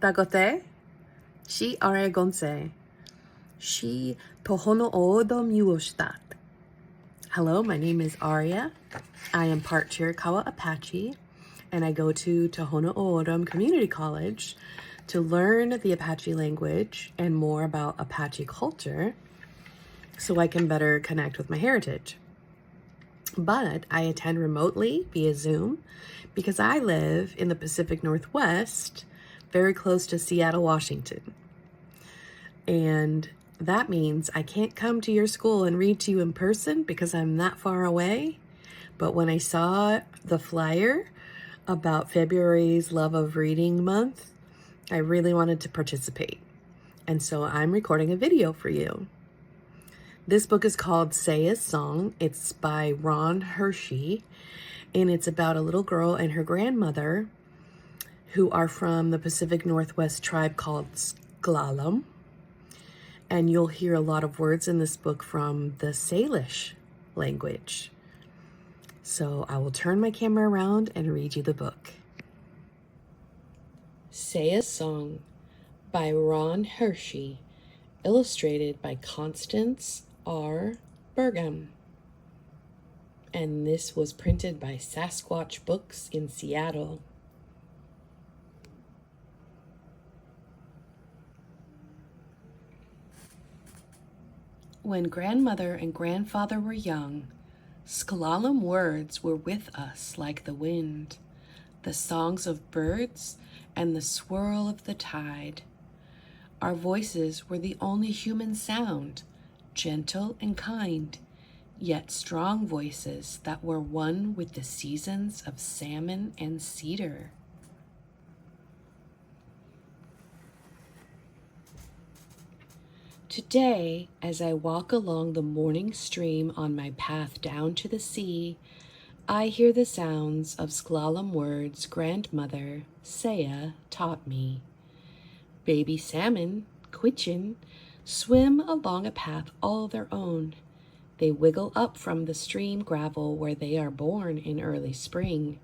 Tagote, shi are gonse, shi tohono oodom yuostat. Hello, my name is Aria. I am part Chiricahua Apache, and I go to Tohono O'odham Community College to learn the Apache language and more about Apache culture so I can better connect with my heritage. But I attend remotely via Zoom because I live in the Pacific Northwest, very close to Seattle, Washington. And that means I can't come to your school and read to you in person because I'm that far away. But when I saw the flyer about February's Love of Reading Month, I really wanted to participate. And so I'm recording a video for you. This book is called Seya's Song. It's by Hirschi, and it's about a little girl and her grandmother who are from the Pacific Northwest tribe called S'Klallam. And you'll hear a lot of words in this book from the Salish language. So I will turn my camera around and read you the book. Seya's Song by Hirschi, illustrated by Constance R. Burgum. And this was printed by Sasquatch Books in Seattle. When grandmother and grandfather were young, S'Klallam words were with us like the wind, the songs of birds and the swirl of the tide. Our voices were the only human sound, gentle and kind, yet strong voices that were one with the seasons of salmon and cedar. Today, as I walk along the morning stream on my path down to the sea, I hear the sounds of S'Klallam words grandmother, Seya, taught me. Baby salmon, Quichin, swim along a path all their own. They wiggle up from the stream gravel where they are born in early spring.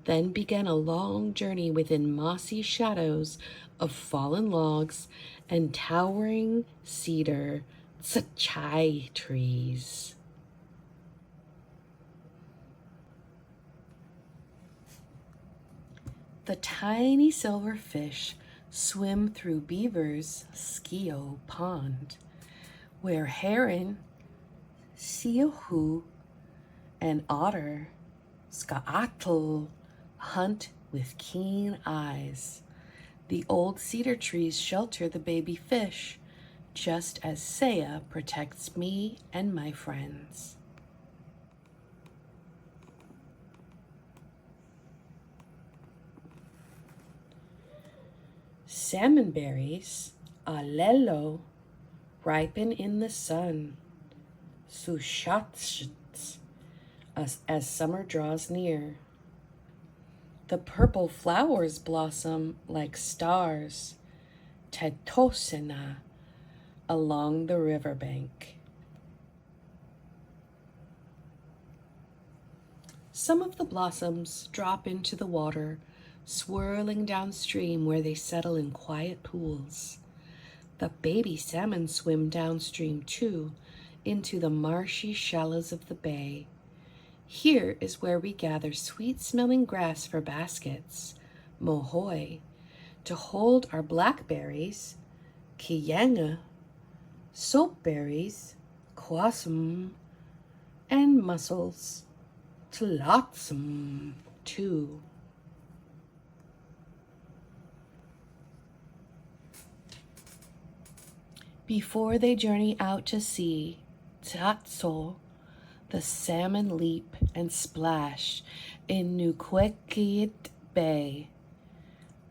Then begin a long journey within mossy shadows of fallen logs and towering cedar tsachai trees. The tiny silver fish swim through beavers' Skio Pond, where heron, Siohu, and otter, Skaatl, hunt with keen eyes. The old cedar trees shelter the baby fish, just as Seya protects me and my friends. Salmon berries, alelo, ripen in the sun, sushatshts, as summer draws near. The purple flowers blossom like stars, tetosena, along the riverbank. Some of the blossoms drop into the water, swirling downstream where they settle in quiet pools. The baby salmon swim downstream too, into the marshy shallows of the bay. Here is where we gather sweet-smelling grass for baskets, mohoi, to hold our blackberries, kiyanga, soapberries, kwasum, and mussels, tlotsum, too. Before they journey out to sea, tatso, the salmon leap and splash in Nuquequit Bay.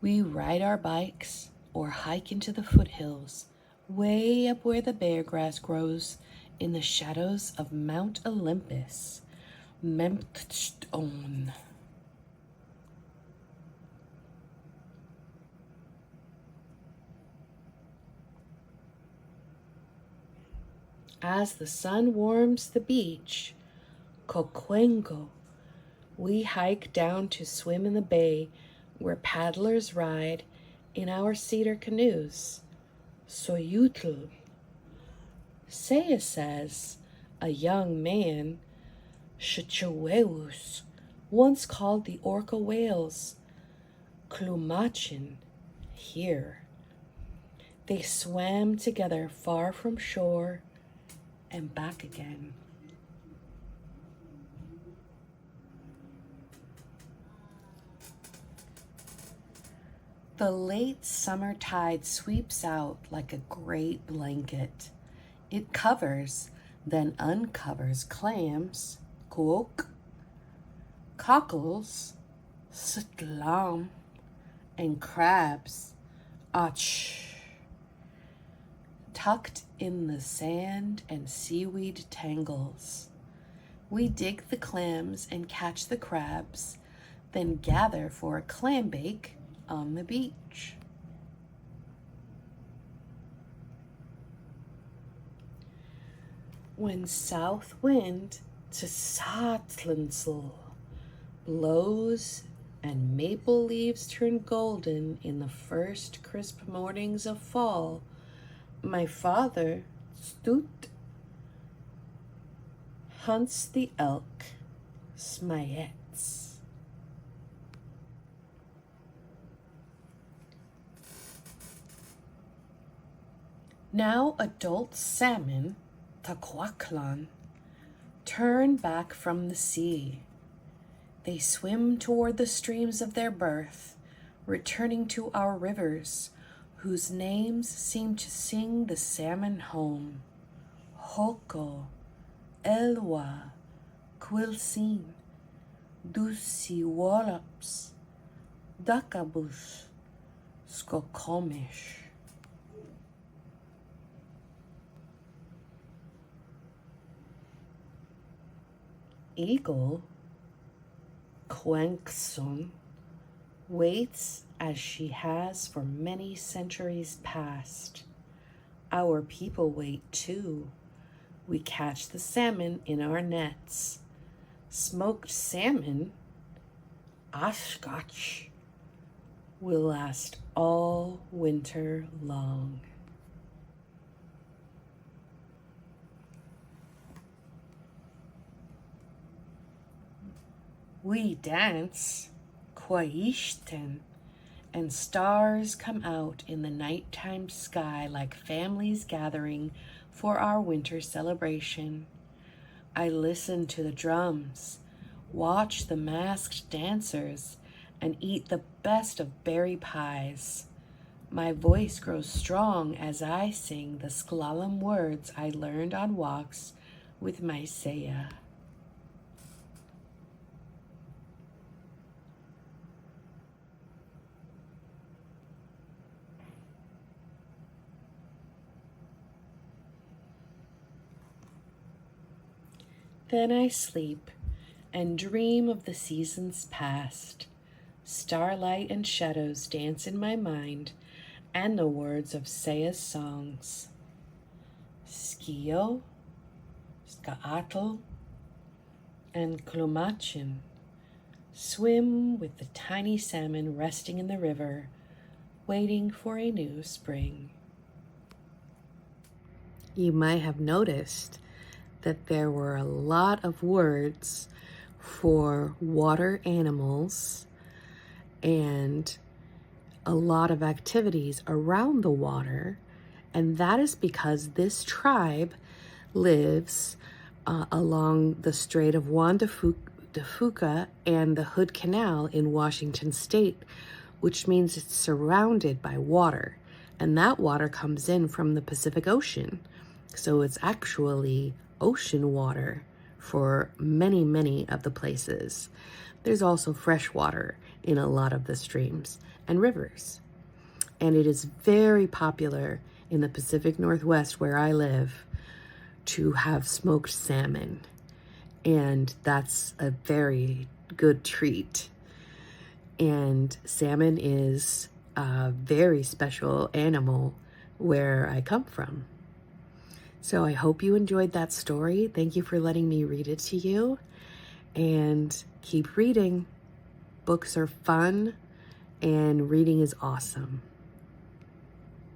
We ride our bikes or hike into the foothills, way up where the bear grass grows in the shadows of Mount Olympus, Memphton. As the sun warms the beach, Coquengo, we hike down to swim in the bay where paddlers ride in our cedar canoes. Soyutl. Seya says a young man, Shchewus, once called the orca whales Klumachin here. They swam together far from shore and back again. The late summer tide sweeps out like a great blanket. It covers, then uncovers clams, kuok, cockles, sutlam, and crabs, ach, tucked in the sand and seaweed tangles. We dig the clams and catch the crabs, then gather for a clam bake on the beach. When south wind to Satlansel blows and maple leaves turn golden in the first crisp mornings of fall, my father, Stut, hunts the elk, Smayets. Now adult salmon, Taquaklan, turn back from the sea. They swim toward the streams of their birth, returning to our rivers, whose names seem to sing the salmon home. Hoko, Elwa, Quilcene, Dusiwolops, Dakabus, Skokomish. Eagle, Quankson, waits as she has for many centuries past. Our people wait too. We catch the salmon in our nets. Smoked salmon, Oshkosh, will last all winter long. We dance, Kwaishten, and stars come out in the nighttime sky like families gathering for our winter celebration. I listen to the drums, watch the masked dancers, and eat the best of berry pies. My voice grows strong as I sing the Sklallam words I learned on walks with my Seya. Then I sleep and dream of the seasons past. Starlight and shadows dance in my mind, and the words of Seya's songs. Skio, Skaatl, and Klumachin swim with the tiny salmon resting in the river, waiting for a new spring. You might have noticed that there were a lot of words for water animals and a lot of activities around the water, and that is because this tribe lives along the Strait of Juan de Fuca and the Hood Canal in Washington State, which means it's surrounded by water, and that water comes in from the Pacific Ocean. So it's actually ocean water for many, many of the places. There's also fresh water in a lot of the streams and rivers. And it is very popular in the Pacific Northwest where I live to have smoked salmon. And that's a very good treat. And salmon is a very special animal where I come from. So I hope you enjoyed that story. Thank you for letting me read it to you. And keep reading. Books are fun and reading is awesome.